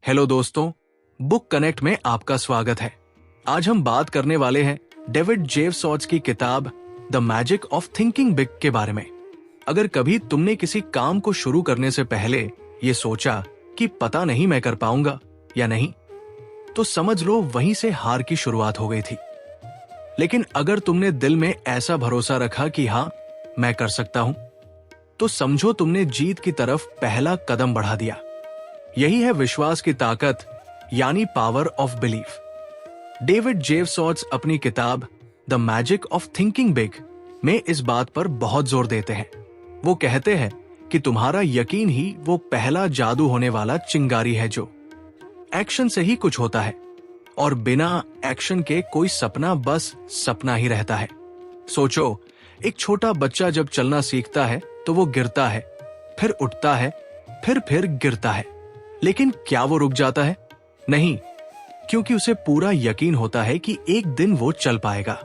Hello दोस्तों, book connect में आपका स्वागत है। आज हम बात करने वाले हैं डेविड जेवसॉट्स की किताब the magic of thinking big के बारे में। अगर कभी तुमने किसी काम को शुरू करने से पहले ये सोचा कि पता नहीं मैं कर पाऊंगा या नहीं, तो समझ लो वहीं से हार की शुरुआत हो गई थी। लेकिन अगर तुमने दिल में ऐसा भरोसा रखा कि हाँ, मैं कर सकता हूं, तो समझो तुमने जीत की तरफ पहला कदम बढ़ा दिया। यही है विश्वास की ताकत, यानी पावर ऑफ बिलीफ। डेविड जेवसॉट्स अपनी किताब the magic of thinking big में इस बात पर बहुत जोर देते हैं। वो कहते हैं कि तुम्हारा यकीन ही वो पहला जादू होने वाला चिंगारी है जो एक्शन से ही कुछ होता है, और बिना एक्शन के कोई सपना बस सपना ही रहता है। सोचो, एक छोटा बच्चा जब चलना सीखता है तो वो गिरता है, फिर उठता है, फिर गिरता है, लेकिन क्या वो रुक जाता है? नहीं, क्योंकि उसे पूरा यकीन होता है कि एक दिन वो चल पाएगा।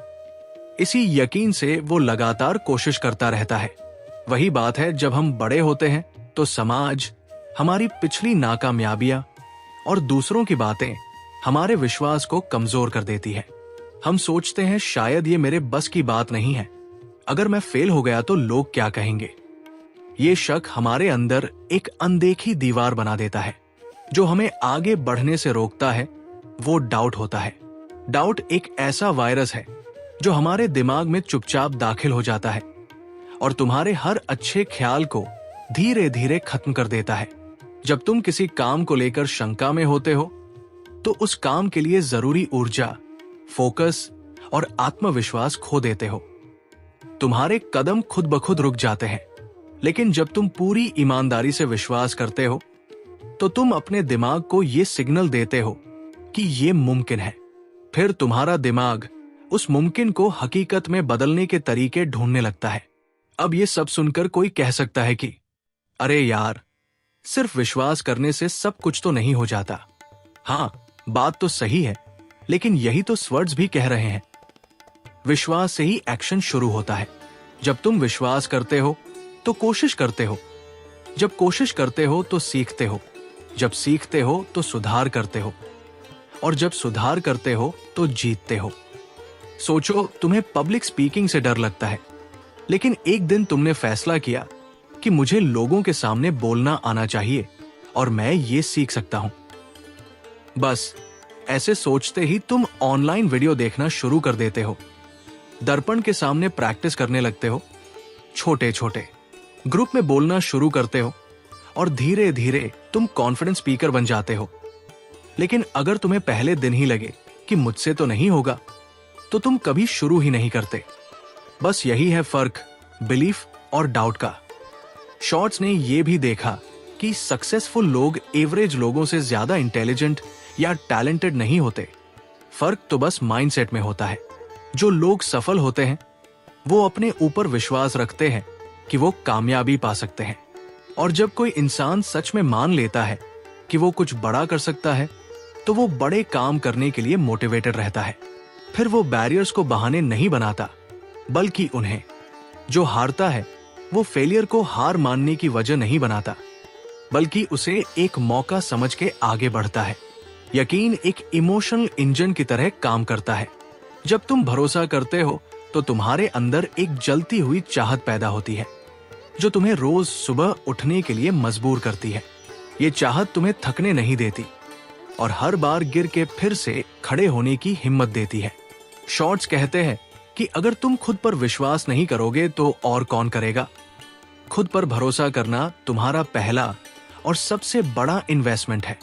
इसी यकीन से वो लगातार कोशिश करता रहता है। वही बात है, जब हम बड़े होते हैं तो समाज, हमारी पिछली नाकामयाबियां और दूसरों की बातें हमारे विश्वास को कमजोर कर देती है। हम सोचते हैं शायद ये मेरे बस की बात नहीं है, अगर मैं फेल हो गया तो लोग क्या कहेंगे। ये शक हमारे अंदर एक अनदेखी दीवार बना देता है। जो हमें आगे बढ़ने से रोकता है वो डाउट होता है। डाउट एक ऐसा वायरस है जो हमारे दिमाग में चुपचाप दाखिल हो जाता है और तुम्हारे हर अच्छे ख्याल को धीरे धीरे खत्म कर देता है। जब तुम किसी काम को लेकर शंका में होते हो तो उस काम के लिए जरूरी ऊर्जा, फोकस और आत्मविश्वास खो देते हो। तुम्हारे कदम खुद ब खुद रुक जाते हैं। लेकिन जब तुम पूरी ईमानदारी से विश्वास करते हो तो तुम अपने दिमाग को यह सिग्नल देते हो कि यह मुमकिन है। फिर तुम्हारा दिमाग उस मुमकिन को हकीकत में बदलने के तरीके ढूंढने लगता है। अब यह सब सुनकर कोई कह सकता है कि अरे यार, सिर्फ विश्वास करने से सब कुछ तो नहीं हो जाता। हाँ, बात तो सही है, लेकिन यही तो स्वर्ड्स भी कह रहे हैं। विश्वास से ही एक्शन शुरू होता है। जब तुम विश्वास करते हो तो कोशिश करते हो, जब कोशिश करते हो तो सीखते हो, जब सीखते हो तो सुधार करते हो, और जब सुधार करते हो तो जीतते हो। सोचो, तुम्हें पब्लिक स्पीकिंग से डर लगता है, लेकिन एक दिन तुमने फैसला किया कि मुझे लोगों के सामने बोलना आना चाहिए और मैं ये सीख सकता हूं। बस ऐसे सोचते ही तुम ऑनलाइन वीडियो देखना शुरू कर देते हो, दर्पण के सामने प्रैक्टिस करने लगते हो, छोटे छोटे ग्रुप में बोलना शुरू करते हो और धीरे धीरे तुम कॉन्फिडेंस स्पीकर बन जाते हो। लेकिन अगर तुम्हें पहले दिन ही लगे कि मुझसे तो नहीं होगा, तो तुम कभी शुरू ही नहीं करते। बस यही है फर्क बिलीफ और डाउट का। शॉर्ट्स ने यह भी देखा कि सक्सेसफुल लोग एवरेज लोगों से ज्यादा इंटेलिजेंट या टैलेंटेड नहीं होते। फर्क तो बस माइंडसेट में होता है। जो लोग सफल होते हैं वो अपने ऊपर विश्वास रखते हैं कि वो कामयाबी पा सकते हैं। और जब कोई इंसान सच में मान लेता है कि वो कुछ बड़ा कर सकता है, तो वो बड़े काम करने के लिए मोटिवेटेड रहता है। फिर वो बैरियर्स को बहाने नहीं बनाता, बल्कि उन्हें, जो हारता है वो फेलियर को हार मानने की वजह नहीं बनाता, बल्कि उसे एक मौका समझ के आगे बढ़ता है। यकीन एक इमोशनल इंजन की तरह काम करता है। जब तुम भरोसा करते हो तो तुम्हारे अंदर एक जलती हुई चाहत पैदा होती है जो तुम्हें रोज सुबह उठने के लिए मजबूर करती है। ये चाहत तुम्हें थकने नहीं देती और हर बार गिर के फिर से खड़े होने की हिम्मत देती है। शॉर्ट्स कहते हैं कि अगर तुम खुद पर विश्वास नहीं करोगे तो और कौन करेगा। खुद पर भरोसा करना तुम्हारा पहला और सबसे बड़ा इन्वेस्टमेंट है।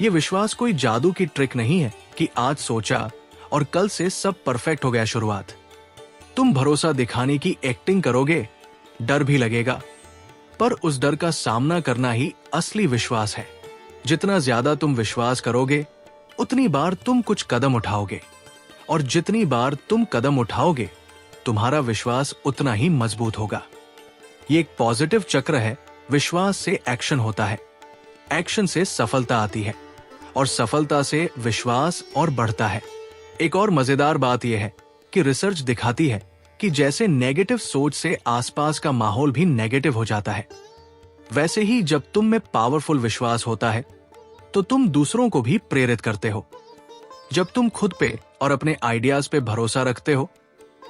ये विश्वास कोई जादू की ट्रिक नहीं है कि आज सोचा और कल से सब परफेक्ट हो गया शुरुआत। तुम भरोसा दिखाने की एक्टिंग करोगे, डर भी लगेगा, पर उस डर का सामना करना ही असली विश्वास है। जितना ज्यादा तुम विश्वास करोगे, उतनी बार तुम कुछ कदम उठाओगे, और जितनी बार तुम कदम उठाओगे, तुम्हारा विश्वास उतना ही मजबूत होगा। ये एक पॉजिटिव चक्र है। विश्वास से एक्शन होता है, एक्शन से सफलता आती है, और सफलता से विश्वास और बढ़ता है। एक और मजेदार बात यह है कि रिसर्च दिखाती है कि जैसे नेगेटिव सोच से आसपास का माहौल भी नेगेटिव हो जाता है, वैसे ही जब तुम में पावरफुल विश्वास होता है तो तुम दूसरों को भी प्रेरित करते हो। जब तुम खुद पे और अपने आइडियाज पे भरोसा रखते हो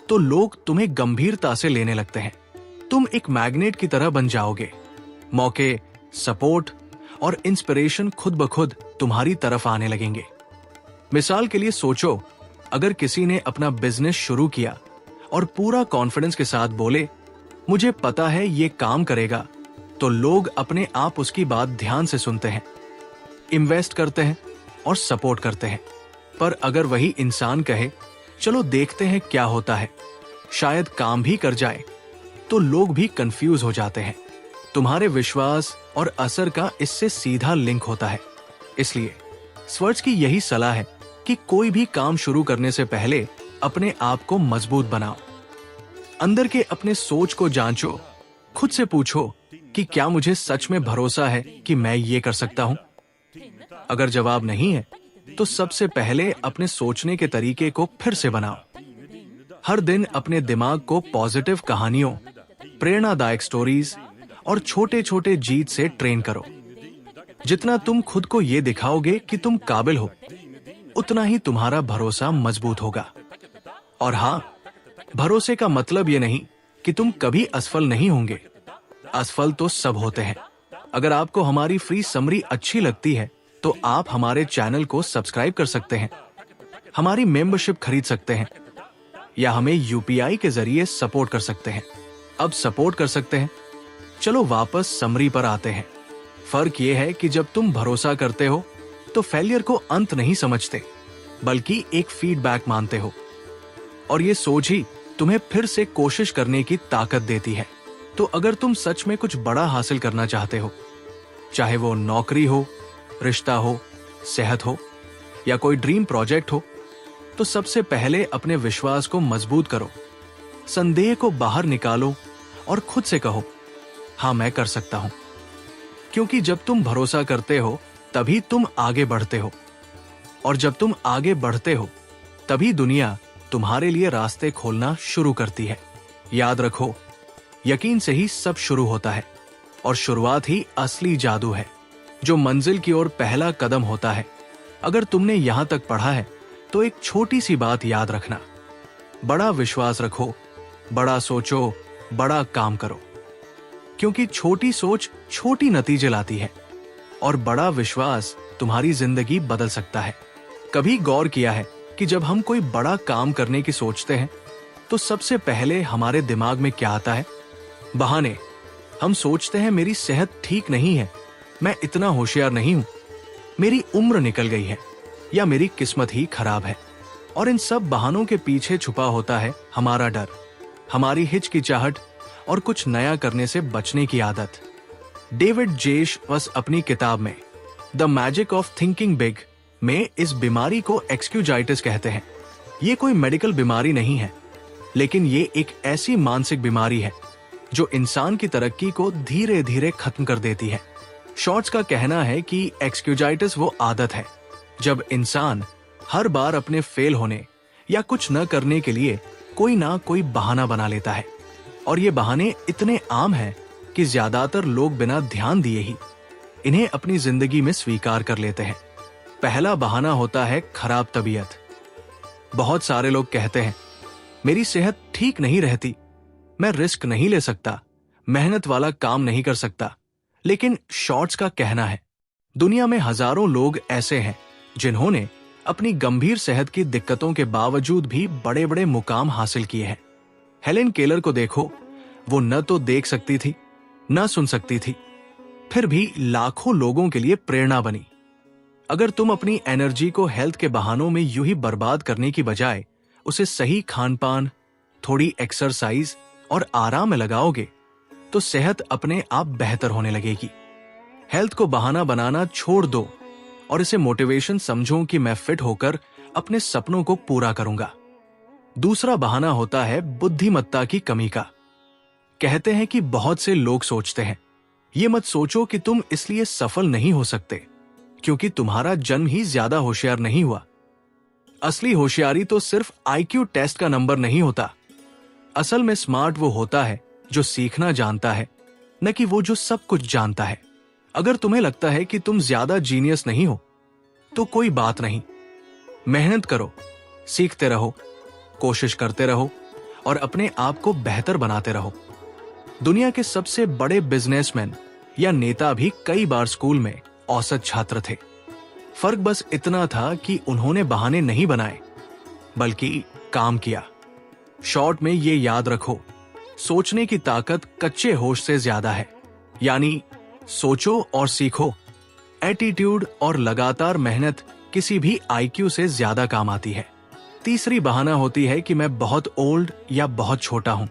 तो लोग तुम्हें गंभीरता से लेने लगते हैं। तुम एक मैग्नेट की तरह बन जाओगे। मौके, सपोर्ट और इंस्पिरेशन खुद ब खुद तुम्हारी तरफ आने लगेंगे। मिसाल के लिए सोचो, अगर किसी ने अपना बिजनेस शुरू किया और पूरा कॉन्फिडेंस के साथ बोले, मुझे पता है ये काम करेगा, तो लोग अपने आप उसकी बात ध्यान से सुनते हैं, इन्वेस्ट करते हैं और सपोर्ट करते हैं। पर अगर वही इंसान कहे, चलो देखते हैं क्या होता है, शायद काम भी कर जाए, तो लोग भी कंफ्यूज हो जाते हैं। तुम्हारे विश्वास और असर का इससे सीधा लिंक होता है। इसलिए स्वर्ज की यही सलाह है कि कोई भी काम शुरू करने से पहले अपने आप को मजबूत बनाओ। अंदर के अपने सोच को जांचो, खुद से पूछो कि क्या मुझे सच में भरोसा है कि मैं ये कर सकता हूं। अगर जवाब नहीं है तो सबसे पहले अपने सोचने के तरीके को फिर से बनाओ। हर दिन अपने दिमाग को पॉजिटिव कहानियों, प्रेरणादायक स्टोरीज और छोटे छोटे जीत से ट्रेन करो। जितना तुम खुद को ये दिखाओगे कि तुम काबिल हो, उतना ही तुम्हारा भरोसा मजबूत होगा। और हाँ, भरोसे का मतलब ये नहीं कि तुम कभी असफल नहीं होंगे। असफल तो सब होते हैं। अगर आपको हमारी फ्री समरी अच्छी लगती है तो आप हमारे चैनल को सब्सक्राइब कर सकते हैं, हमारी मेंबरशिप खरीद सकते हैं या हमें यूपीआई के जरिए सपोर्ट कर सकते हैं। अब सपोर्ट कर सकते हैं। चलो वापस समरी पर आते हैं। फर्क यह है कि जब तुम भरोसा करते हो तो फेलियर को अंत नहीं समझते, बल्कि एक फीडबैक मानते हो, और ये सोच ही तुम्हें फिर से कोशिश करने की ताकत देती है। तो अगर तुम सच में कुछ बड़ा हासिल करना चाहते हो, चाहे वो नौकरी हो, रिश्ता हो, सेहत हो या कोई ड्रीम प्रोजेक्ट हो, तो सबसे पहले अपने विश्वास को मजबूत करो, संदेह को बाहर निकालो और खुद से कहो, हाँ मैं कर सकता हूं। क्योंकि जब तुम भरोसा करते हो तभी तुम आगे बढ़ते हो, और जब तुम आगे बढ़ते हो तभी दुनिया तुम्हारे लिए रास्ते खोलना शुरू करती है। याद रखो, यकीन से ही सब शुरू होता है, और शुरुआत ही असली जादू है, जो मंजिल की ओर पहला कदम होता है। अगर तुमने यहां तक पढ़ा है तो एक छोटी सी बात याद रखना, बड़ा विश्वास रखो, बड़ा सोचो, बड़ा काम करो। क्योंकि छोटी सोच छोटी नतीजे लाती है, और बड़ा विश्वास तुम्हारी जिंदगी बदल सकता है। कभी गौर किया है कि जब हम कोई बड़ा काम करने की सोचते हैं तो सबसे पहले हमारे दिमाग में क्या आता है? बहाने। हम सोचते हैं मेरी सेहत ठीक नहीं है, मैं इतना होशियार नहीं हूं, मेरी उम्र निकल गई है, या मेरी किस्मत ही खराब है। और इन सब बहानों के पीछे छुपा होता है हमारा डर, हमारी हिचकिचाहट और कुछ नया करने से बचने की आदत। डेविड जेश बस अपनी किताब में the magic of thinking big में इस बीमारी को एक्सक्यूजाइटिस कहते हैं। ये कोई मेडिकल बीमारी नहीं है, लेकिन ये एक ऐसी मानसिक बीमारी है जो इंसान की तरक्की को धीरे धीरे खत्म कर देती है। शॉर्ट्स का कहना है कि एक्सक्यूजाइटिस वो आदत है जब इंसान हर बार अपने फेल होने या कुछ न करने के लिए कोई ना कोई बहाना बना लेता है, और ये बहाने इतने आम हैं कि ज्यादातर लोग बिना ध्यान दिए ही इन्हें अपनी जिंदगी में स्वीकार कर लेते हैं। पहला बहाना होता है खराब तबीयत। बहुत सारे लोग कहते हैं, मेरी सेहत ठीक नहीं रहती, मैं रिस्क नहीं ले सकता, मेहनत वाला काम नहीं कर सकता। लेकिन शॉर्ट्स का कहना है, दुनिया में हजारों लोग ऐसे हैं जिन्होंने अपनी गंभीर सेहत की दिक्कतों के बावजूद भी बड़े बड़े मुकाम हासिल किए हैं। हेलेन केलर को देखो, वो न तो देख सकती थी, न सुन सकती थी, फिर भी लाखों लोगों के लिए प्रेरणा बनी। अगर तुम अपनी एनर्जी को हेल्थ के बहानों में यूं ही बर्बाद करने की बजाय उसे सही खानपान, थोड़ी एक्सरसाइज और आराम में लगाओगे तो सेहत अपने आप बेहतर होने लगेगी। हेल्थ को बहाना बनाना छोड़ दो और इसे मोटिवेशन समझो कि मैं फिट होकर अपने सपनों को पूरा करूंगा। दूसरा बहाना होता है बुद्धिमत्ता की कमी का। कहते हैं कि बहुत से लोग सोचते हैं, ये मत सोचो कि तुम इसलिए सफल नहीं हो सकते क्योंकि तुम्हारा जन्म ही ज्यादा होशियार नहीं हुआ। असली होशियारी तो सिर्फ आईक्यू टेस्ट का नंबर नहीं होता। असल में स्मार्ट वो होता है जो सीखना जानता है, न कि वो जो सब कुछ जानता है। अगर तुम्हें लगता है कि तुम ज्यादा जीनियस नहीं हो तो कोई बात नहीं। मेहनत करो, सीखते रहो, कोशिश करते रहो और अपने आप को बेहतर बनाते रहो। दुनिया के सबसे बड़े बिजनेसमैन या नेता भी कई बार स्कूल में औसत छात्र थे। फर्क बस इतना था कि उन्होंने बहाने नहीं बनाए बल्कि काम किया। शॉर्ट में ये याद रखो, सोचने की ताकत कच्चे होश से ज्यादा है। यानी सोचो और सीखो। एटीट्यूड और लगातार मेहनत किसी भी आईक्यू से ज्यादा काम आती है। तीसरी बहाना होती है कि मैं बहुत ओल्ड या बहुत छोटा हूं।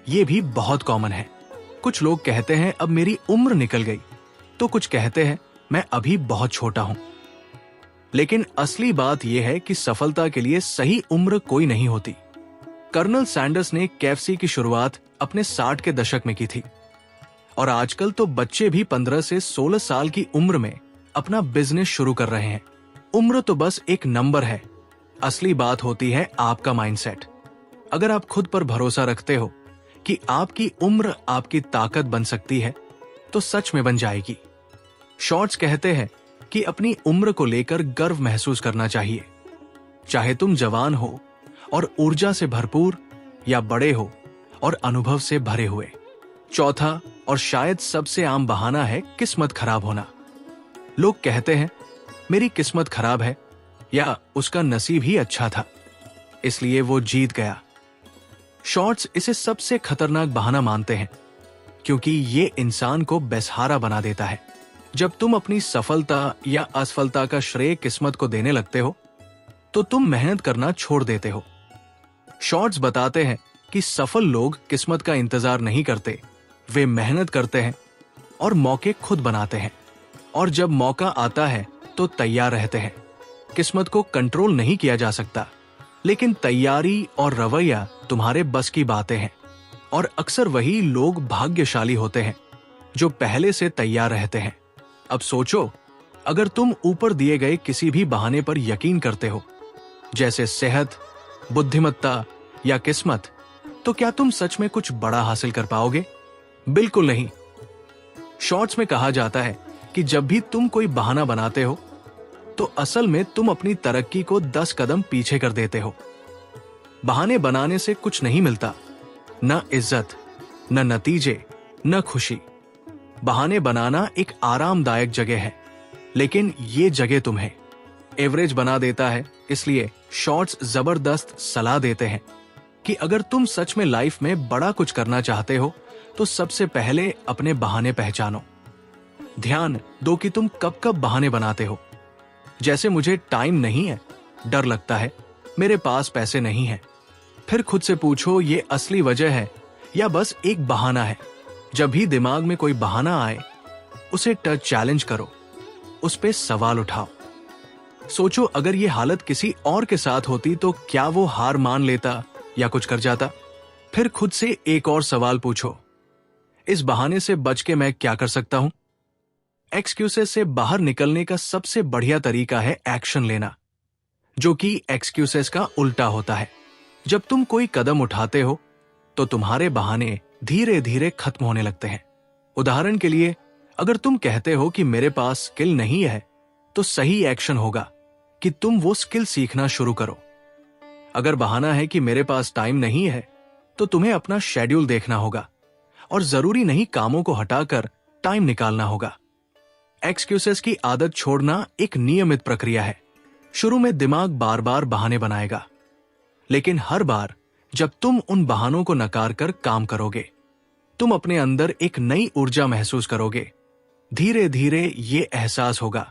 यह भी बहुत कॉमन है। कुछ लोग कहते हैं अब मेरी उम्र निकल गई, तो कुछ कहते हैं मैं अभी बहुत छोटा हूं। लेकिन असली बात यह है कि सफलता के लिए सही उम्र कोई नहीं होती। कर्नल सैंडर्स ने केएफसी की शुरुआत अपने 60 के दशक में की थी और आजकल तो बच्चे भी 15 से 16 साल की उम्र में अपना बिजनेस शुरू कर रहे हैं। उम्र तो बस एक नंबर है, असली बात होती है आपका माइंडसेट। अगर आप खुद पर भरोसा रखते हो कि आपकी उम्र आपकी ताकत बन सकती है तो सच में बन जाएगी। शॉर्ट्स कहते हैं कि अपनी उम्र को लेकर गर्व महसूस करना चाहिए, चाहे तुम जवान हो और ऊर्जा से भरपूर या बड़े हो और अनुभव से भरे हुए। चौथा और शायद सबसे आम बहाना है किस्मत खराब होना। लोग कहते हैं मेरी किस्मत खराब है या उसका नसीब ही अच्छा था इसलिए वो जीत गया। शॉर्ट्स इसे सबसे खतरनाक बहाना मानते हैं क्योंकि ये इंसान को बेसहारा बना देता है। जब तुम अपनी सफलता या असफलता का श्रेय किस्मत को देने लगते हो तो तुम मेहनत करना छोड़ देते हो। शॉर्ट्स बताते हैं कि सफल लोग किस्मत का इंतजार नहीं करते, वे मेहनत करते हैं और मौके खुद बनाते हैं। और जब मौका आता है तो तैयार रहते हैं। किस्मत को कंट्रोल नहीं किया जा सकता, लेकिन तैयारी और रवैया तुम्हारे बस की बातें हैं। और अक्सर वही लोग भाग्यशाली होते हैं जो पहले से तैयार रहते हैं। अब सोचो, अगर तुम ऊपर दिए गए किसी भी बहाने पर यकीन करते हो, जैसे सेहत, बुद्धिमत्ता या किस्मत, तो क्या तुम सच में कुछ बड़ा हासिल कर पाओगे? बिल्कुल नहीं। शॉर्ट्स में कहा जाता है कि जब भी तुम कोई बहाना बनाते हो तो असल में तुम अपनी तरक्की को 10 कदम पीछे कर देते हो। बहाने बनाने से कुछ नहीं मिलता, न इज्जत, न नतीजे, न खुशी। बहाने बनाना एक आरामदायक जगह है, लेकिन ये जगह तुम्हें एवरेज बना देता है। इसलिए शॉर्ट्स जबरदस्त सलाह देते हैं कि अगर तुम सच में लाइफ में बड़ा कुछ करना चाहते हो तो सबसे पहले अपने बहाने पहचानो। ध्यान दो कि तुम कब कब बहाने बनाते हो। जैसे मुझे टाइम नहीं है, डर लगता है, मेरे पास पैसे नहीं है। फिर खुद से पूछो ये असली वजह है या बस एक बहाना है। जब भी दिमाग में कोई बहाना आए उसे चैलेंज करो, उस पे सवाल उठाओ। सोचो अगर ये हालत किसी और के साथ होती तो क्या वो हार मान लेता या कुछ कर जाता। फिर खुद से एक और सवाल पूछो, इस बहाने से बच के मैं क्या कर सकता हूं? एक्सक्यूजेस से बाहर निकलने का सबसे बढ़िया तरीका है एक्शन लेना, जो कि एक्सक्यूजेस का उल्टा होता है। जब तुम कोई कदम उठाते हो तो तुम्हारे बहाने धीरे धीरे खत्म होने लगते हैं। उदाहरण के लिए, अगर तुम कहते हो कि मेरे पास स्किल नहीं है, तो सही एक्शन होगा कि तुम वो स्किल सीखना शुरू करो। अगर बहाना है कि मेरे पास टाइम नहीं है, तो तुम्हें अपना शेड्यूल देखना होगा और जरूरी नहीं कामों को हटाकर टाइम निकालना होगा। एक्सक्यूजेस की आदत छोड़ना एक नियमित प्रक्रिया है। शुरू में दिमाग बार बार बहाने बनाएगा, लेकिन हर बार जब तुम उन बहानों को नकार कर काम करोगे, तुम अपने अंदर एक नई ऊर्जा महसूस करोगे। धीरे धीरे ये एहसास होगा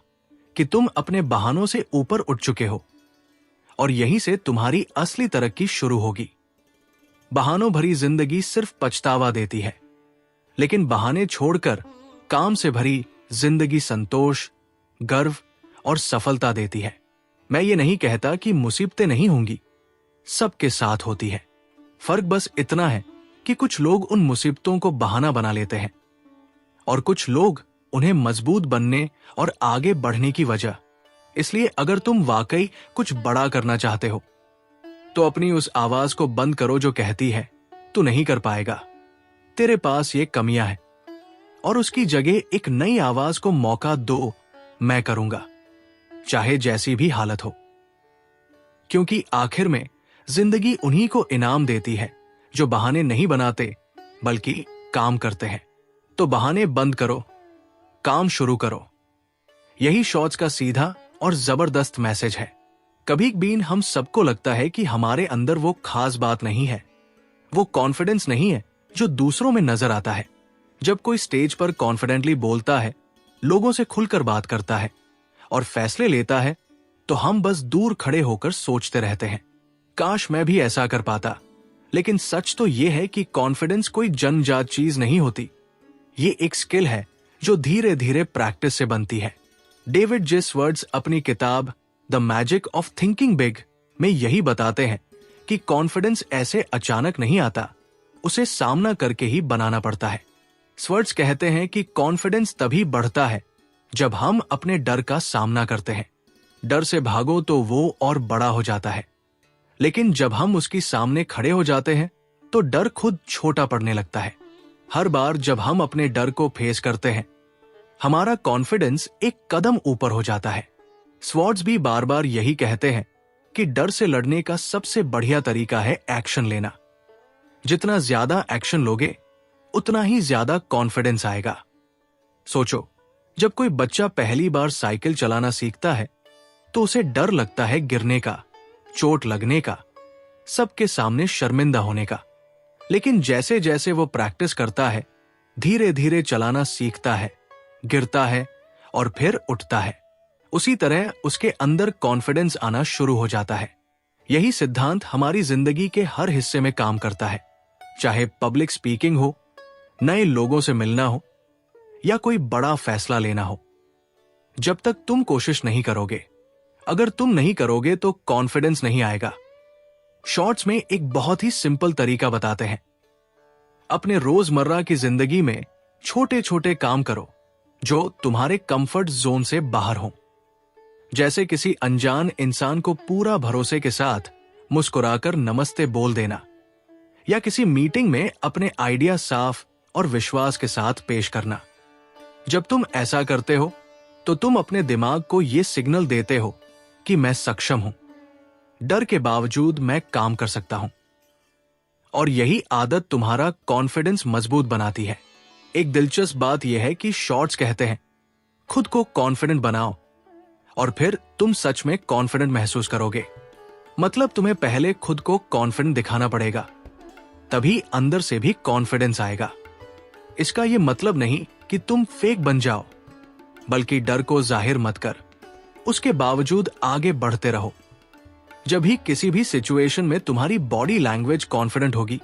कि तुम अपने बहानों से ऊपर उठ चुके हो और यहीं से तुम्हारी असली तरक्की शुरू होगी। बहानों भरी जिंदगी सिर्फ पछतावा देती है, लेकिन बहाने छोड़कर काम से भरी जिंदगी संतोष, गर्व और सफलता देती है। मैं ये नहीं कहता कि मुसीबतें नहीं होंगी, सबके साथ होती है। फर्क बस इतना है कि कुछ लोग उन मुसीबतों को बहाना बना लेते हैं और कुछ लोग उन्हें मजबूत बनने और आगे बढ़ने की वजह। इसलिए अगर तुम वाकई कुछ बड़ा करना चाहते हो तो अपनी उस आवाज को बंद करो जो कहती है तू नहीं कर पाएगा, तेरे पास ये कमियां हैं, और उसकी जगह एक नई आवाज को मौका दो, मैं करूंगा, चाहे जैसी भी हालत हो। क्योंकि आखिर में जिंदगी उन्हीं को इनाम देती है जो बहाने नहीं बनाते बल्कि काम करते हैं। तो बहाने बंद करो, काम शुरू करो। यही शॉर्ट्स का सीधा और जबरदस्त मैसेज है। कभी बीन हम सबको लगता है कि हमारे अंदर वो खास बात नहीं है, वो कॉन्फिडेंस नहीं है जो दूसरों में नजर आता है। जब कोई स्टेज पर कॉन्फिडेंटली बोलता है, लोगों से खुलकर बात करता है और फैसले लेता है, तो हम बस दूर खड़े होकर सोचते रहते हैं, काश मैं भी ऐसा कर पाता। लेकिन सच तो यह है कि कॉन्फिडेंस कोई जन्मजात चीज नहीं होती। ये एक स्किल है जो धीरे धीरे प्रैक्टिस से बनती है। डेविड जे स्वर्ट्स अपनी किताब the magic of thinking big में यही बताते हैं कि कॉन्फिडेंस ऐसे अचानक नहीं आता, उसे सामना करके ही बनाना पड़ता है। स्वर्ट्स कहते हैं कि कॉन्फिडेंस तभी बढ़ता है जब हम अपने डर का सामना करते हैं। डर से भागो तो वो और बड़ा हो जाता है, लेकिन जब हम उसके सामने खड़े हो जाते हैं तो डर खुद छोटा पड़ने लगता है। हर बार जब हम अपने डर को फेस करते हैं, हमारा कॉन्फिडेंस एक कदम ऊपर हो जाता है। स्वर्ट्स भी बार बार यही कहते हैं कि डर से लड़ने का सबसे बढ़िया तरीका है एक्शन लेना। जितना ज्यादा एक्शन लोगे, उतना ही ज्यादा कॉन्फिडेंस आएगा। सोचो, जब कोई बच्चा पहली बार साइकिल चलाना सीखता है तो उसे डर लगता है गिरने का, चोट लगने का, सबके सामने शर्मिंदा होने का। लेकिन जैसे जैसे वो प्रैक्टिस करता है, धीरे धीरे चलाना सीखता है, गिरता है और फिर उठता है। उसी तरह उसके अंदर कॉन्फिडेंस आना शुरू हो जाता है। यही सिद्धांत हमारी जिंदगी के हर हिस्से में काम करता है, चाहे पब्लिक स्पीकिंग हो, नए लोगों से मिलना हो या कोई बड़ा फैसला लेना हो। जब तक तुम कोशिश नहीं करोगे, अगर तुम नहीं करोगे तो कॉन्फिडेंस नहीं आएगा। शॉर्ट्स में एक बहुत ही सिंपल तरीका बताते हैं। अपने रोजमर्रा की जिंदगी में छोटे छोटे काम करो जो तुम्हारे कंफर्ट जोन से बाहर हो। जैसे किसी अनजान इंसान को पूरा भरोसे के साथ मुस्कुराकर नमस्ते बोल देना, या किसी मीटिंग में अपने आइडिया साफ और विश्वास के साथ पेश करना। जब तुम ऐसा करते हो तो तुम अपने दिमाग को यह सिग्नल देते हो कि मैं सक्षम हूं, डर के बावजूद मैं काम कर सकता हूं। और यही आदत तुम्हारा कॉन्फिडेंस मजबूत बनाती है। एक दिलचस्प बात यह है कि शॉर्ट्स कहते हैं, खुद को कॉन्फिडेंट बनाओ और फिर तुम सच में कॉन्फिडेंट महसूस करोगे। मतलब तुम्हें पहले खुद को कॉन्फिडेंट दिखाना पड़ेगा, तभी अंदर से भी कॉन्फिडेंस आएगा। इसका यह मतलब नहीं कि तुम फेक बन जाओ, बल्कि डर को जाहिर मत कर, उसके बावजूद आगे बढ़ते रहो। जब भी किसी भी सिचुएशन में तुम्हारी बॉडी लैंग्वेज कॉन्फिडेंट होगी,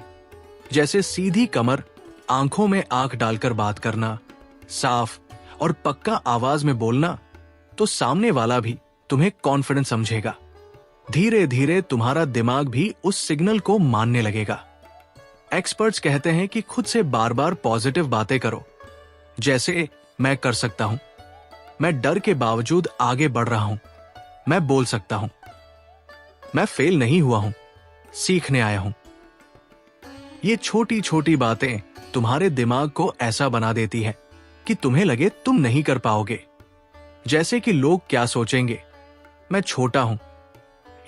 जैसे सीधी कमर, आंखों में आंख डालकर बात करना, साफ और पक्का आवाज में बोलना, तो सामने वाला भी तुम्हें कॉन्फिडेंट समझेगा। धीरे धीरे तुम्हारा दिमाग भी उस सिग्नल को मानने लगेगा। एक्सपर्ट्स कहते हैं कि खुद से बार बार पॉजिटिव बातें करो, जैसे मैं कर सकता हूं, मैं डर के बावजूद आगे बढ़ रहा हूं, मैं बोल सकता हूं, मैं फेल नहीं हुआ हूं, सीखने आया हूं। ये छोटी छोटी बातें तुम्हारे दिमाग को ऐसा बना देती है कि तुम्हें लगे तुम नहीं कर पाओगे। जैसे कि लोग क्या सोचेंगे, मैं छोटा हूं।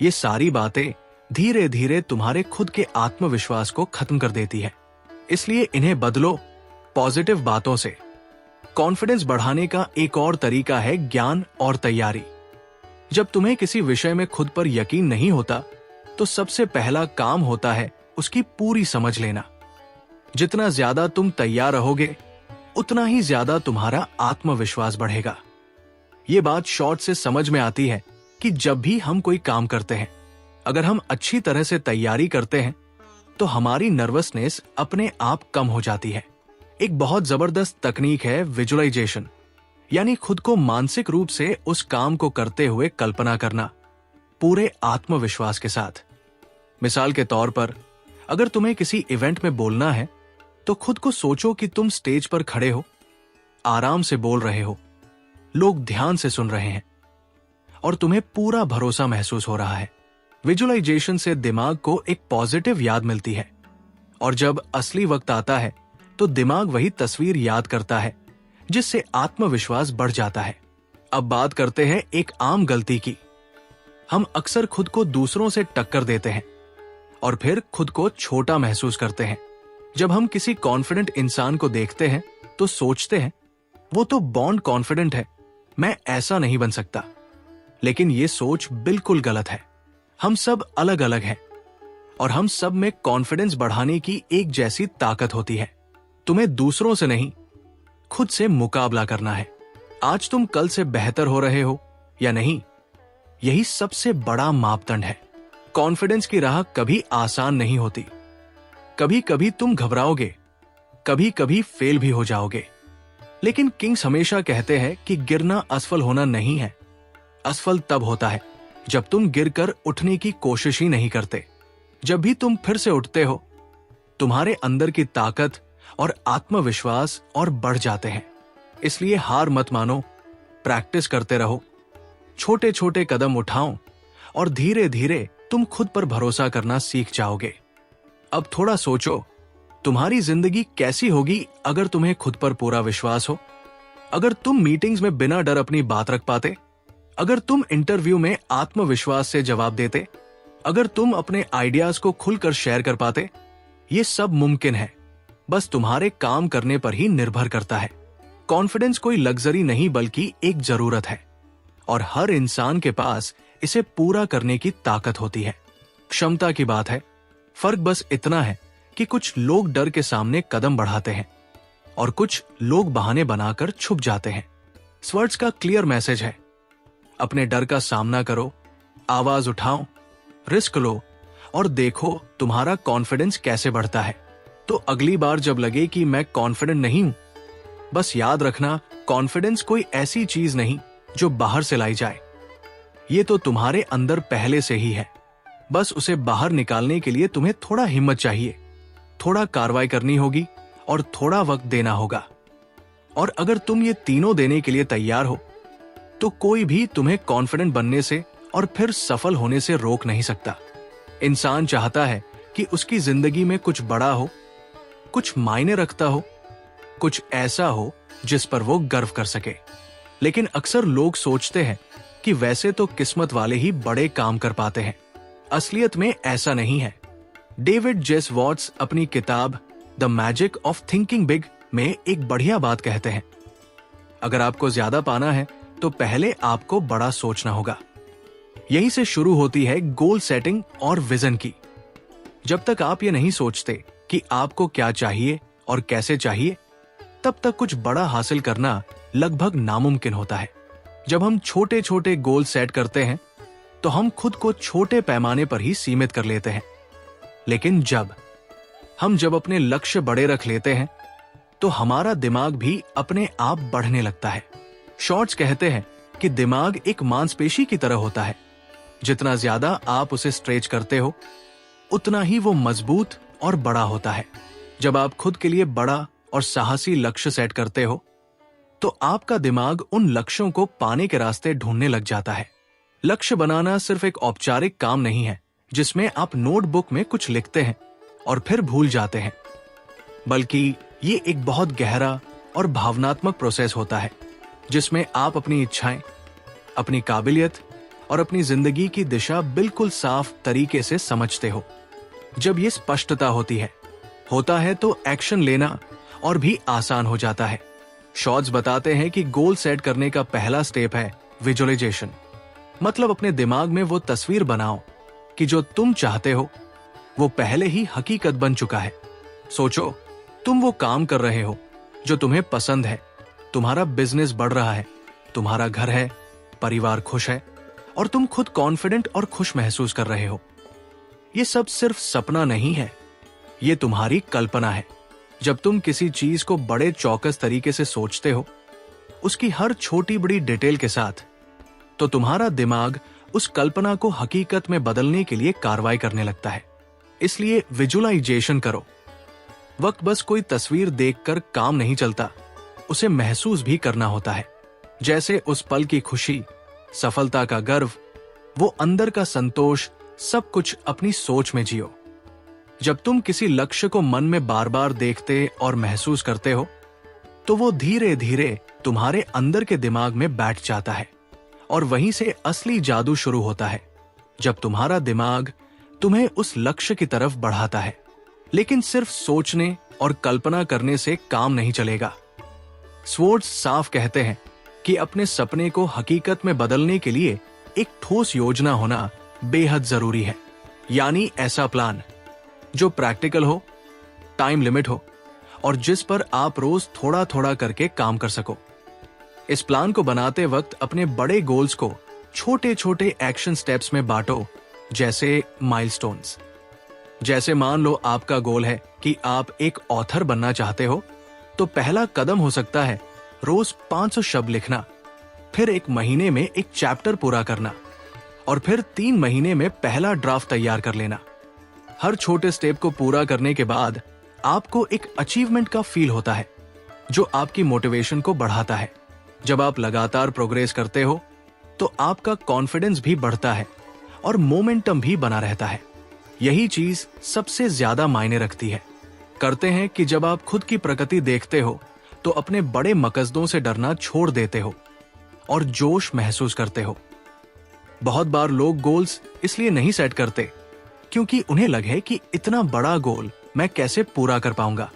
ये सारी बातें धीरे धीरे तुम्हारे खुद के आत्मविश्वास को खत्म कर देती है। इसलिए इन्हें बदलो पॉजिटिव बातों से। कॉन्फिडेंस बढ़ाने का एक और तरीका है ज्ञान और तैयारी। जब तुम्हें किसी विषय में खुद पर यकीन नहीं होता, तो सबसे पहला काम होता है उसकी पूरी समझ लेना। जितना ज्यादा तुम तैयार रहोगे, उतना ही ज्यादा तुम्हारा आत्मविश्वास बढ़ेगा। ये बात शॉर्ट से समझ में आती है कि जब भी हम कोई काम करते हैं, अगर हम अच्छी तरह से तैयारी करते हैं, तो हमारी नर्वसनेस अपने आप कम हो जाती है। एक बहुत जबरदस्त तकनीक है विजुअलाइजेशन, यानी खुद को मानसिक रूप से उस काम को करते हुए कल्पना करना, पूरे आत्मविश्वास के साथ। मिसाल के तौर पर, अगर तुम्हें किसी इवेंट में बोलना है, तो खुद को सोचो कि तुम स्टेज पर खड़े हो, आराम से बोल रहे हो, लोग ध्यान से सुन रहे हैं और तुम्हें पूरा भरोसा महसूस हो रहा है। विजुअलाइजेशन से दिमाग को एक पॉजिटिव याद मिलती है, और जब असली वक्त आता है तो दिमाग वही तस्वीर याद करता है जिससे आत्मविश्वास बढ़ जाता है। अब बात करते हैं एक आम गलती की। हम अक्सर खुद को दूसरों से टक्कर देते हैं और फिर खुद को छोटा महसूस करते हैं। जब हम किसी कॉन्फिडेंट इंसान को देखते हैं तो सोचते हैं वो तो बॉन्ड कॉन्फिडेंट है, मैं ऐसा नहीं बन सकता। लेकिन ये सोच बिल्कुल गलत है। हम सब अलग अलग हैं और हम सब में कॉन्फिडेंस बढ़ाने की एक जैसी ताकत होती है। तुम्हें दूसरों से नहीं, खुद से मुकाबला करना है। आज तुम कल से बेहतर हो रहे हो या नहीं, यही सबसे बड़ा मापदंड है। कॉन्फिडेंस की राह कभी आसान नहीं होती। कभी कभी तुम घबराओगे, कभी कभी फेल भी हो जाओगे। लेकिन किंग्स हमेशा कहते हैं कि गिरना असफल होना नहीं है। असफल तब होता है जब तुम गिरकर उठने की कोशिश ही नहीं करते। जब भी तुम फिर से उठते हो, तुम्हारे अंदर की ताकत और आत्मविश्वास और बढ़ जाते हैं। इसलिए हार मत मानो, प्रैक्टिस करते रहो, छोटे छोटे कदम उठाओ और धीरे धीरे तुम खुद पर भरोसा करना सीख जाओगे। अब थोड़ा सोचो, तुम्हारी जिंदगी कैसी होगी अगर तुम्हें खुद पर पूरा विश्वास हो? अगर तुम मीटिंग्स में बिना डर अपनी बात रख पाते, अगर तुम इंटरव्यू में आत्मविश्वास से जवाब देते, अगर तुम अपने आइडियाज को खुलकर शेयर कर पाते, ये सब मुमकिन है। बस तुम्हारे काम करने पर ही निर्भर करता है। कॉन्फिडेंस कोई लग्जरी नहीं बल्कि एक जरूरत है और हर इंसान के पास इसे पूरा करने की ताकत होती है। क्षमता की बात है। फर्क बस इतना है कि कुछ लोग डर के सामने कदम बढ़ाते हैं और कुछ लोग बहाने बनाकर छुप जाते हैं। स्वर्ड्स का क्लियर मैसेज है, अपने डर का सामना करो, आवाज उठाओ, रिस्क लो और देखो तुम्हारा कॉन्फिडेंस कैसे बढ़ता है। तो अगली बार जब लगे कि मैं कॉन्फिडेंट नहीं हूं, बस याद रखना, कॉन्फिडेंस कोई ऐसी चीज नहीं जो बाहर से लाई जाए। ये तो तुम्हारे अंदर पहले से ही है। बस उसे बाहर निकालने के लिए तुम्हें थोड़ा हिम्मत चाहिए, थोड़ा कार्रवाई करनी होगी और थोड़ा वक्त देना होगा। और अगर तुम ये तीनों देने के लिए तैयार हो तो कोई भी तुम्हें कॉन्फिडेंट बनने से और फिर सफल होने से रोक नहीं सकता। इंसान चाहता है कि उसकी जिंदगी में कुछ बड़ा हो, कुछ मायने रखता हो, कुछ ऐसा हो जिस पर वो गर्व कर सके। लेकिन अक्सर लोग सोचते हैं कि वैसे तो किस्मत वाले ही बड़े काम कर पाते हैं। असलियत में ऐसा नहीं है। डेविड जेस वॉट्स अपनी किताब the magic of thinking big में एक बढ़िया बात कहते हैं, अगर आपको ज्यादा पाना है तो पहले आपको बड़ा सोचना होगा। यहीं से शुरू होती है गोल सेटिंग और विजन की। जब तक आप ये नहीं सोचते कि आपको क्या चाहिए और कैसे चाहिए, तब तक कुछ बड़ा हासिल करना लगभग नामुमकिन होता है। जब हम छोटे छोटे गोल सेट करते हैं तो हम खुद को छोटे पैमाने पर ही सीमित कर लेते हैं। लेकिन जब अपने लक्ष्य बड़े रख लेते हैं तो हमारा दिमाग भी अपने आप बढ़ने लगता है। शॉर्ट्स कहते हैं कि दिमाग एक मांसपेशी की तरह होता है। जितना ज्यादा आप उसे स्ट्रेच करते हो, उतना ही वो मजबूत और बड़ा होता है। जब आप खुद के लिए बड़ा और साहसी लक्ष्य सेट करते हो तो आपका दिमाग उन लक्ष्यों को पाने के रास्ते ढूंढने लग जाता है। लक्ष्य बनाना सिर्फ एक औपचारिक काम नहीं है जिसमें आप नोटबुक में कुछ लिखते हैं और फिर भूल जाते हैं, बल्कि ये एक बहुत गहरा और भावनात्मक प्रोसेस होता है जिसमें आप अपनी इच्छाएं, अपनी काबिलियत और अपनी जिंदगी की दिशा बिल्कुल साफ तरीके से समझते हो। जब ये स्पष्टता होता है तो एक्शन लेना और भी आसान हो जाता है। शॉर्ट्स बताते हैं कि गोल सेट करने का पहला स्टेप है विजुअलाइजेशन। मतलब अपने दिमाग में वो तस्वीर बनाओ कि जो तुम चाहते हो वो पहले ही हकीकत बन चुका है। सोचो, तुम वो काम कर रहे हो जो तुम्हें पसंद है, तुम्हारा बिजनेस बढ़ रहा है, तुम्हारा घर है, परिवार खुश है और तुम खुद कॉन्फिडेंट और खुश महसूस कर रहे हो। ये सब सिर्फ सपना नहीं है, ये तुम्हारी कल्पना है। जब तुम किसी चीज को बड़े चौकस तरीके से सोचते हो, उसकी हर छोटी बड़ी डिटेल के साथ, तो तुम्हारा दिमाग उस कल्पना को हकीकत में बदलने के लिए कार्रवाई करने लगता है। इसलिए विजुअलाइजेशन करो। वक्त बस कोई तस्वीर देखकर काम नहीं चलता, उसे महसूस भी करना होता है। जैसे उस पल की खुशी, सफलता का गर्व, वो अंदर का संतोष, सब कुछ अपनी सोच में जियो। जब तुम किसी लक्ष्य को मन में बार बार देखते और महसूस करते हो, तो वो धीरे धीरे तुम्हारे अंदर के दिमाग में बैठ जाता है और वहीं से असली जादू शुरू होता है, जब तुम्हारा दिमाग तुम्हें उस लक्ष्य की तरफ बढ़ाता है। लेकिन सिर्फ सोचने और कल्पना करने से काम नहीं चलेगा। स्वॉर्ड्स साफ कहते हैं कि अपने सपने को हकीकत में बदलने के लिए एक ठोस योजना होना बेहद जरूरी है। यानी ऐसा प्लान जो प्रैक्टिकल हो, टाइम लिमिट हो और जिस पर आप रोज थोड़ा थोड़ा करके काम कर सको। इस प्लान को बनाते वक्त अपने बड़े गोल्स को छोटे छोटे एक्शन स्टेप्स में बांटो, जैसे माइलस्टोन्स। जैसे मान लो आपका गोल है कि आप एक ऑथर बनना चाहते हो, तो पहला कदम हो सकता है रोज 500 शब्द लिखना, फिर एक महीने में एक चैप्टर पूरा करना और फिर 3 महीने में पहला ड्राफ्ट तैयार कर लेना। हर छोटे स्टेप को पूरा करने के बाद आपको एक अचीवमेंट का फील होता है, जो आपकी मोटिवेशन को बढ़ाता है। जब आप लगातार प्रोग्रेस करते हो तो आपका कॉन्फिडेंस भी बढ़ता है और मोमेंटम भी बना रहता है। यही चीज सबसे ज्यादा मायने रखती है। करते हैं कि जब आप खुद की प्रगति देखते हो तो अपने बड़े मकसदों से डरना छोड़ देते हो और जोश महसूस करते हो। बहुत बार लोग गोल्स इसलिए नहीं सेट करते क्योंकि उन्हें लगे कि इतना बड़ा गोल मैं कैसे पूरा कर पाऊंगा,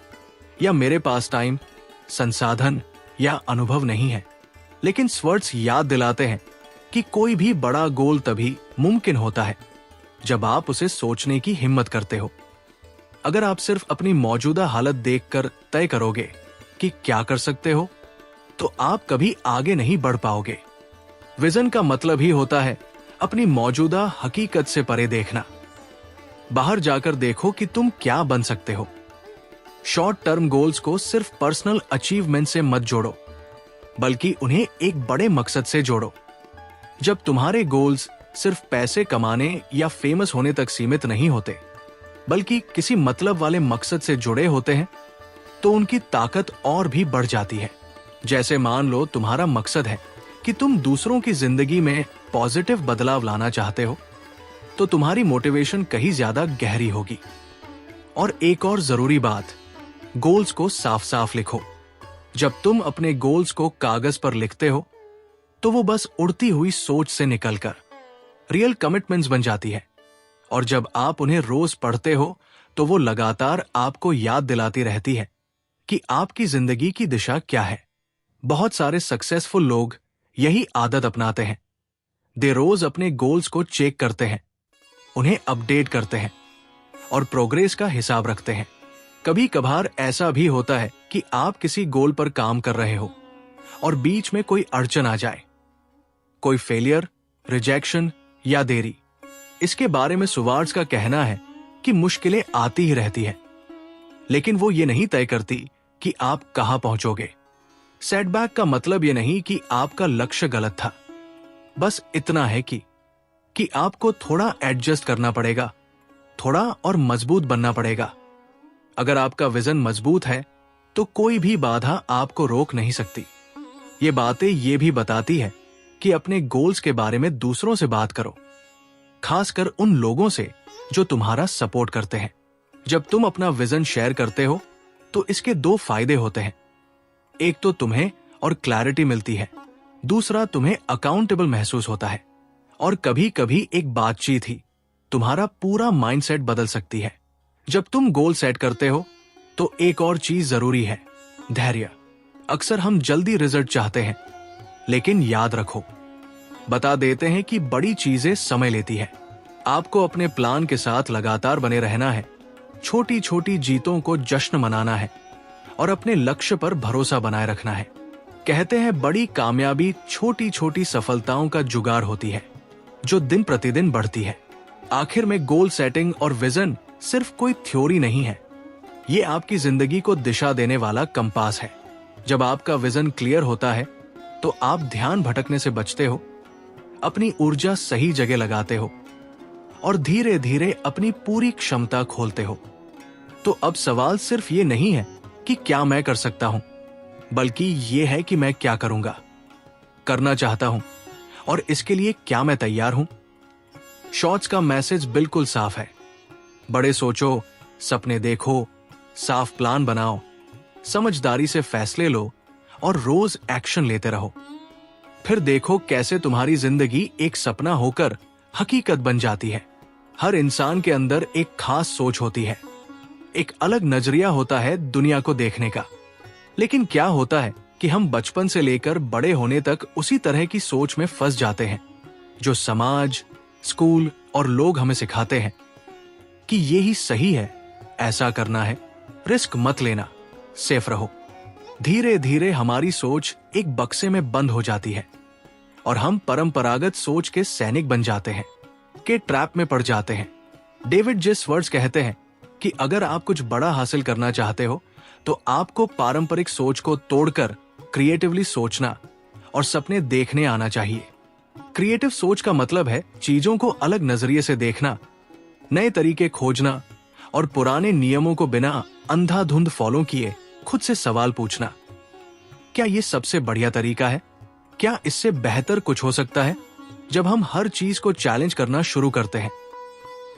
या मेरे पास टाइम, संसाधन या अनुभव नहीं है। लेकिन स्वॉर्ड्स याद दिलाते हैं कि कोई भी बड़ा गोल तभी मुमकिन होता है जब आप उसे सोचने की हिम्मत करते हो। अगर आप सिर्फ अपनी मौजूदा हालत देखकर तय करोगे कि क्या कर सकते हो, तो आप कभी आगे नहीं बढ़ पाओगे। विजन का मतलब ही होता है अपनी मौजूदा हकीकत से परे देखना। बाहर जाकर देखो कि तुम क्या बन सकते हो। शॉर्ट टर्म गोल्स को सिर्फ पर्सनल अचीवमेंट से मत जोड़ो, बल्कि उन्हें एक बड़े मकसद से जोड़ो। जब तुम्हारे गोल्स सिर्फ पैसे कमाने या फेमस होने तक सीमित नहीं होते, बल्कि किसी मतलब वाले मकसद से जुड़े होते हैं, तो उनकी ताकत और भी बढ़ जाती है। जैसे मान लो तुम्हारा मकसद है कि तुम दूसरों की जिंदगी में पॉजिटिव बदलाव लाना चाहते हो, तो तुम्हारी मोटिवेशन कहीं ज्यादा गहरी होगी। और एक और जरूरी बात, गोल्स को साफ साफ लिखो। जब तुम अपने गोल्स को कागज पर लिखते हो तो वो बस उड़ती हुई सोच से निकलकर रियल कमिटमेंट्स बन जाती है, और जब आप उन्हें रोज पढ़ते हो तो वो लगातार आपको याद दिलाती रहती है कि आपकी जिंदगी की दिशा क्या है। बहुत सारे सक्सेसफुल लोग यही आदत अपनाते हैं। दे रोज अपने गोल्स को चेक करते हैं, उन्हें अपडेट करते हैं और प्रोग्रेस का हिसाब रखते हैं। कभी कभार ऐसा भी होता है कि आप किसी गोल पर काम कर रहे हो और बीच में कोई अड़चन आ जाए, कोई फेलियर, रिजेक्शन या देरी। इसके बारे में स्वॉर्ड्स का कहना है कि मुश्किलें आती ही रहती है, लेकिन वो ये नहीं तय करती कि आप कहां पहुंचोगे। सेटबैक का मतलब ये नहीं कि आपका लक्ष्य गलत था, बस इतना है कि आपको थोड़ा एडजस्ट करना पड़ेगा, थोड़ा और मजबूत बनना पड़ेगा। अगर आपका विजन मजबूत है तो कोई भी बाधा आपको रोक नहीं सकती। ये बातें ये भी बताती है कि अपने गोल्स के बारे में दूसरों से बात करो, खासकर उन लोगों से जो तुम्हारा सपोर्ट करते हैं। जब तुम अपना विजन शेयर करते हो तो इसके 2 फायदे होते हैं। एक तो तुम्हें और क्लैरिटी मिलती है, दूसरा तुम्हें अकाउंटेबल महसूस होता है। और कभी कभी एक बातचीत ही तुम्हारा पूरा माइंडसेट बदल सकती है। जब तुम गोल सेट करते हो तो एक और चीज जरूरी है, धैर्य। अक्सर हम जल्दी रिजल्ट चाहते हैं, लेकिन याद रखो, बता देते हैं कि बड़ी चीजें समय लेती है। आपको अपने प्लान के साथ लगातार बने रहना है, छोटी छोटी जीतों को जश्न मनाना है और अपने लक्ष्य पर भरोसा बनाए रखना है। कहते हैं बड़ी कामयाबी छोटी छोटी सफलताओं का जुगाड़ होती है, जो दिन प्रतिदिन बढ़ती है। आखिर में गोल सेटिंग और विजन सिर्फ कोई थ्योरी नहीं है, ये आपकी जिंदगी को दिशा देने वाला कंपास है। जब आपका विजन क्लियर होता है तो आप ध्यान भटकने से बचते हो, अपनी ऊर्जा सही जगह लगाते हो और धीरे धीरे अपनी पूरी क्षमता खोलते हो। तो अब सवाल सिर्फ ये नहीं है कि क्या मैं कर सकता हूं, बल्कि ये है कि मैं क्या करूंगा, करना चाहता हूं, और इसके लिए क्या मैं तैयार हूं। शॉर्ट्स का मैसेज बिल्कुल साफ है। बड़े सोचो, सपने देखो, साफ प्लान बनाओ, समझदारी से फैसले लो और रोज एक्शन लेते रहो। फिर देखो कैसे तुम्हारी जिंदगी एक सपना होकर हकीकत बन जाती है। हर इंसान के अंदर एक खास सोच होती है, एक अलग नजरिया होता है दुनिया को देखने का। लेकिन क्या होता है कि हम बचपन से लेकर बड़े होने तक उसी तरह की सोच में फंस जाते हैं जो समाज, स्कूल और लोग हमें सिखाते हैं कि ये ही सही है, ऐसा करना है, रिस्क मत लेना, सेफ रहो। धीरे धीरे हमारी सोच एक बक्से में बंद हो जाती है और हम परंपरागत सोच के सैनिक बन जाते हैं, के ट्रैप में पड़ जाते हैं। डेविड जे स्वर्ट्स कहते हैं कि अगर आप कुछ बड़ा हासिल करना चाहते हो तो आपको पारंपरिक सोच को तोड़कर क्रिएटिवली सोचना और सपने देखने आना चाहिए। क्रिएटिव सोच का मतलब है चीजों को अलग नजरिए से देखना, नए तरीके खोजना और पुराने नियमों को बिना अंधाधुंध फॉलो किए खुद से सवाल पूछना, क्या ये सबसे बढ़िया तरीका है? क्या इससे बेहतर कुछ हो सकता है? जब हम हर चीज को चैलेंज करना शुरू करते हैं,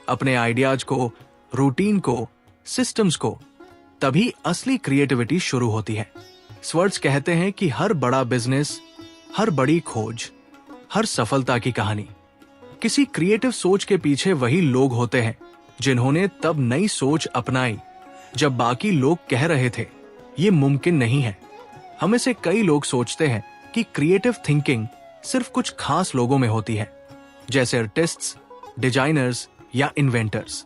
अपने आइडियाज को, रूटीन को, सिस्टम्स को, तभी असली क्रिएटिविटी शुरू होती है। स्वर्ट्स कहते हैं कि हर बड़ा बिजनेस, हर बड़ी खोज, हर सफलता की कहानी, किसी क्रिएटिव सोच के पीछे वही लोग होते हैं जिन्होंने तब नई सोच अपनाई जब बाकी लोग कह रहे थे ये मुमकिन नहीं है। हमें से कई लोग सोचते हैं कि क्रिएटिव थिंकिंग सिर्फ कुछ खास लोगों में होती है, जैसे आर्टिस्ट्स, डिजाइनर्स या इन्वेंटर्स।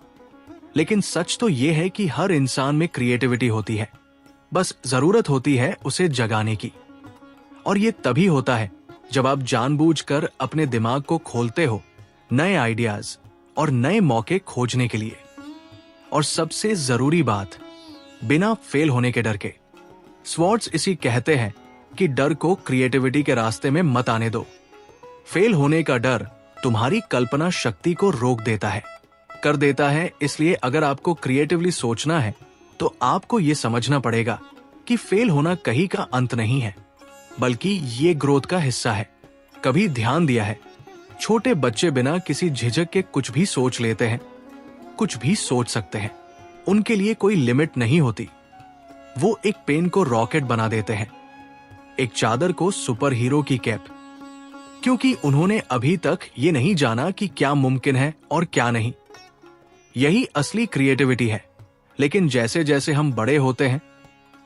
लेकिन सच तो यह है कि हर इंसान में क्रिएटिविटी होती है, बस जरूरत होती है उसे जगाने की। और ये तभी होता है जब आप जानबूझकर अपने दिमाग को खोलते हो नए आइडियाज और नए मौके खोजने के लिए। और सबसे जरूरी बात, बिना फेल होने के डर के। स्वर्ट्स इसी कहते हैं कि डर को क्रिएटिविटी के रास्ते में मत आने दो। फेल होने का डर तुम्हारी कल्पना शक्ति को रोक देता है, कर देता है। इसलिए अगर आपको क्रिएटिवली सोचना है तो आपको यह समझना पड़ेगा कि फेल होना कहीं का अंत नहीं है, बल्कि ये ग्रोथ का हिस्सा है। कभी ध्यान दिया है, छोटे बच्चे बिना किसी झिझक के कुछ भी सोच लेते हैं, कुछ भी सोच सकते हैं। उनके लिए कोई लिमिट नहीं होती। वो एक पेन को रॉकेट बना देते हैं, एक चादर को सुपर हीरो की कैप, क्योंकि उन्होंने अभी तक ये नहीं जाना कि क्या मुमकिन है और क्या नहीं। यही असली क्रिएटिविटी है। लेकिन जैसे जैसे हम बड़े होते हैं,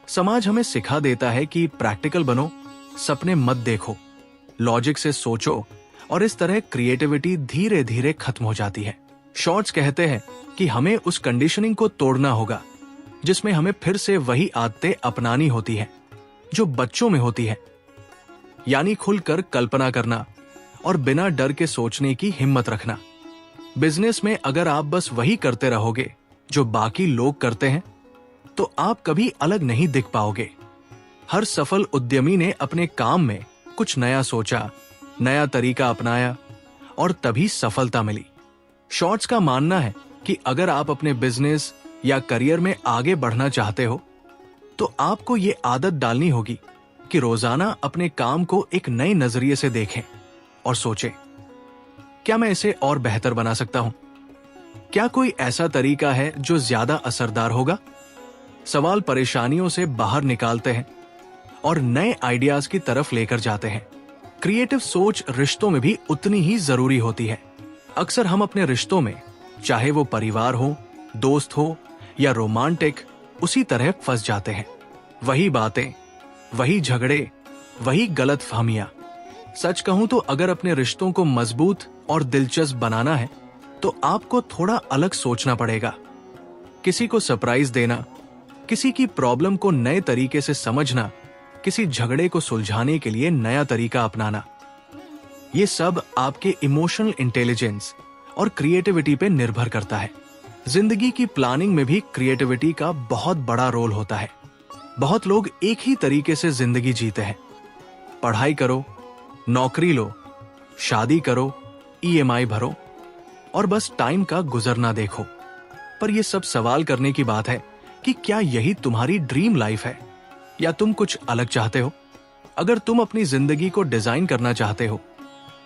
समाज हमें सिखा देता है कि प्रैक्टिकल बनो, सपने मत देखो, लॉजिक से सोचो, और इस तरह क्रिएटिविटी धीरे धीरे खत्म हो जाती है। शॉर्ट्स कहते हैं कि हमें उस कंडीशनिंग को तोड़ना होगा जिसमें हमें फिर से वही आदतें अपनानी होती है जो बच्चों में होती है, यानी खुलकर कल्पना करना और बिना डर के सोचने की हिम्मत रखना। बिजनेस में अगर आप बस वही करते रहोगे जो बाकी लोग करते हैं तो आप कभी अलग नहीं दिख पाओगे। हर सफल उद्यमी ने अपने काम में कुछ नया सोचा, नया तरीका अपनाया और तभी सफलता मिली। शॉर्ट्स का मानना है कि अगर आप अपने बिजनेस या करियर में आगे बढ़ना चाहते हो तो आपको ये आदत डालनी होगी कि रोजाना अपने काम को एक नए नजरिए से देखें और सोचें, क्या मैं इसे और बेहतर बना सकता हूं? क्या कोई ऐसा तरीका है जो ज्यादा असरदार होगा? सवाल परेशानियों से बाहर निकालते हैं और नए आइडियाज की तरफ लेकर जाते हैं। क्रिएटिव सोच रिश्तों में भी उतनी ही जरूरी होती है। अक्सर हम अपने रिश्तों में, चाहे वो परिवार हो, दोस्त हो या रोमांटिक, उसी तरह फंस जाते हैं। वही बातें, वही झगड़े, वही गलतफहमियां। सच कहूं तो अगर अपने रिश्तों को मजबूत और दिलचस्प बनाना है तो आपको थोड़ा अलग सोचना पड़ेगा। किसी को सरप्राइज देना, किसी की प्रॉब्लम को नए तरीके से समझना, किसी झगड़े को सुलझाने के लिए नया तरीका अपनाना, ये सब आपके इमोशनल इंटेलिजेंस और क्रिएटिविटी पे निर्भर करता है। जिंदगी की प्लानिंग में भी क्रिएटिविटी का बहुत बड़ा रोल होता है। बहुत लोग एक ही तरीके से जिंदगी जीते हैं। पढ़ाई करो, नौकरी लो, शादी करो, ईएमआई भरो और बस टाइम का गुजरना देखो। पर यह सब सवाल करने की बात है कि क्या यही तुम्हारी ड्रीम लाइफ है या तुम कुछ अलग चाहते हो? अगर तुम अपनी जिंदगी को डिजाइन करना चाहते हो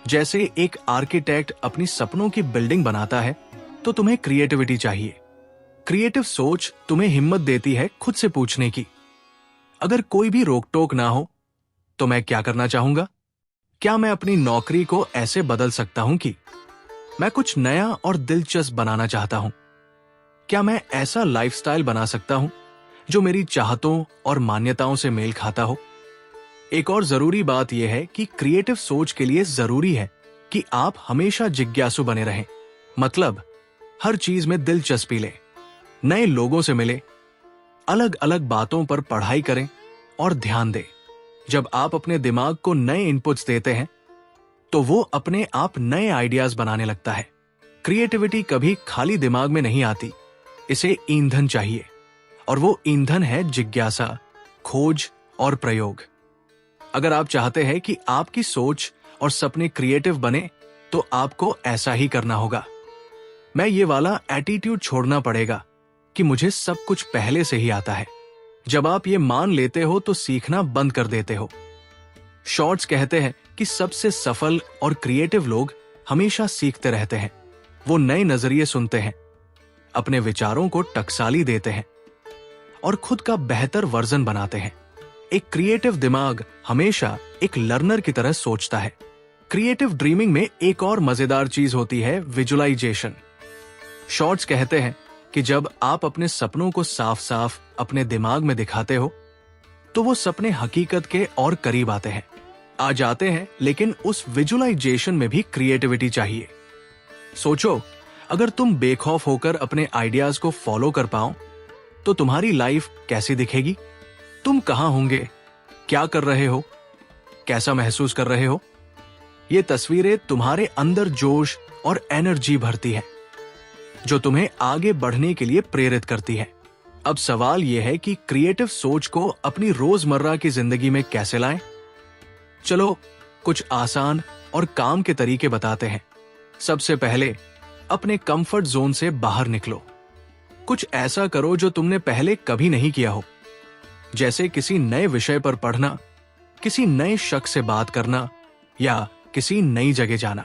जैसे एक आर्किटेक्ट अपनी सपनों की बिल्डिंग बनाता है, तो तुम्हें क्रिएटिविटी चाहिए। क्रिएटिव सोच तुम्हें हिम्मत देती है खुद से पूछने की। अगर कोई भी रोक टोक ना हो तो मैं क्या करना चाहूंगा? क्या मैं अपनी नौकरी को ऐसे बदल सकता हूं कि मैं कुछ नया और दिलचस्प बनाना चाहता हूं? क्या मैं ऐसा लाइफस्टाइल बना सकता हूं जो मेरी चाहतों और मान्यताओं से मेल खाता हो? एक और जरूरी बात यह है कि क्रिएटिव सोच के लिए जरूरी है कि आप हमेशा जिज्ञासु बने रहें। मतलब हर चीज में दिलचस्पी लें, नए लोगों से मिले, अलग अलग बातों पर पढ़ाई करें और ध्यान दें। जब आप अपने दिमाग को नए इनपुट्स देते हैं तो वो अपने आप नए आइडियाज बनाने लगता है। क्रिएटिविटी कभी खाली दिमाग में नहीं आती, इसे ईंधन चाहिए, और वो ईंधन है जिज्ञासा, खोज और प्रयोग। अगर आप चाहते हैं कि आपकी सोच और सपने क्रिएटिव बने तो आपको ऐसा ही करना होगा। मैं ये वाला एटीट्यूड छोड़ना पड़ेगा कि मुझे सब कुछ पहले से ही आता है। जब आप ये मान लेते हो तो सीखना बंद कर देते हो। शॉर्ट्स कहते हैं कि सबसे सफल और क्रिएटिव लोग हमेशा सीखते रहते हैं। वो नए नजरिए सुनते हैं, अपने विचारों को टकसाली देते हैं और खुद का बेहतर वर्जन बनाते हैं। एक क्रिएटिव दिमाग हमेशा एक लर्नर की तरह सोचता है। क्रिएटिव ड्रीमिंग में एक और मजेदार चीज होती है विजुअलाइजेशन। शॉर्ट्स कहते हैं कि जब आप अपने सपनों को साफ साफ अपने दिमाग में दिखाते हो तो वो सपने हकीकत के और करीब आ जाते हैं, लेकिन उस विजुअलाइजेशन में भी क्रिएटिविटी चाहिए। सोचो, अगर तुम बेखौफ होकर अपने आइडियाज को फॉलो कर पाओ तो तुम्हारी लाइफ कैसी दिखेगी? तुम कहां होंगे, क्या कर रहे हो, कैसा महसूस कर रहे हो? ये तस्वीरें तुम्हारे अंदर जोश और एनर्जी भरती है जो तुम्हें आगे बढ़ने के लिए प्रेरित करती है। अब सवाल यह है कि क्रिएटिव सोच को अपनी रोजमर्रा की जिंदगी में कैसे लाएं? चलो कुछ आसान और काम के तरीके बताते हैं। सबसे पहले अपने कंफर्ट जोन से बाहर निकलो। कुछ ऐसा करो जो तुमने पहले कभी नहीं किया हो, जैसे किसी नए विषय पर पढ़ना, किसी नए शख्स से बात करना या किसी नई जगह जाना।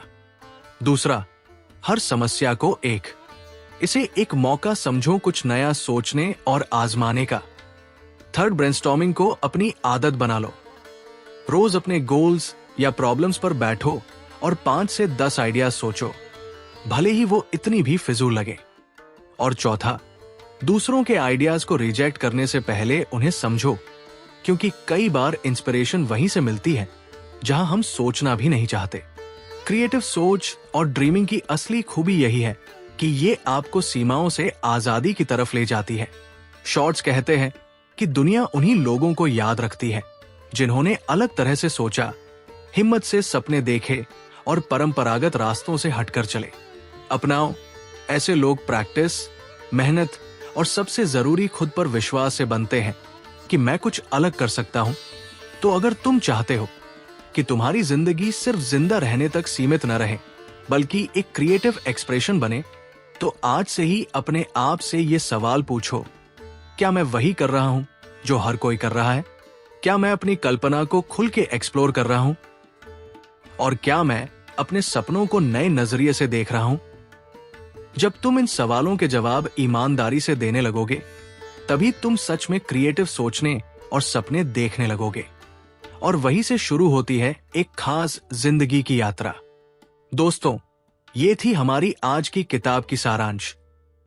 दूसरा, हर समस्या को इसे एक मौका समझो कुछ नया सोचने और आजमाने का। थर्ड, ब्रेनस्टॉर्मिंग को अपनी आदत बना लो। रोज अपने गोल्स या प्रॉब्लम्स पर बैठो और 5 से 10 आइडियाज सोचो, भले ही वो इतनी भी फिजूल लगे। और चौथा, दूसरों के आइडियाज को रिजेक्ट करने से पहले उन्हें समझो, क्योंकि कई बार इंस्पिरेशन वहीं से मिलती है जहां हम सोचना भी नहीं चाहते। क्रिएटिव सोच और ड्रीमिंग की असली खूबी यही है कि ये आपको सीमाओं से आजादी की तरफ ले जाती है। शॉर्ट्स कहते हैं कि दुनिया उन्हीं लोगों को याद रखती है जिन्होंने अलग तरह से सोचा, हिम्मत से सपने देखे और परंपरागत रास्तों से हटकर चले। अपनाओ ऐसे लोग प्रैक्टिस, मेहनत और सबसे जरूरी खुद पर विश्वास से बनते हैं कि मैं कुछ अलग कर सकता हूं। तो अगर तुम चाहते हो कि तुम्हारी जिंदगी सिर्फ जिंदा रहने तक सीमित न रहे बल्कि एक क्रिएटिव एक्सप्रेशन बने, तो आज से ही अपने आप से ये सवाल पूछो, क्या मैं वही कर रहा हूं जो हर कोई कर रहा है? क्या मैं अपनी कल्पना को खुल के एक्सप्लोर कर रहा हूं? और क्या मैं अपने सपनों को नए नजरिए से देख रहा हूं? जब तुम इन सवालों के जवाब ईमानदारी से देने लगोगे, तभी तुम सच में क्रिएटिव सोचने और सपने देखने लगोगे। और वहीं से शुरू होती है एक खास जिंदगी की यात्रा। दोस्तों, ये थी हमारी आज की किताब की सारांश।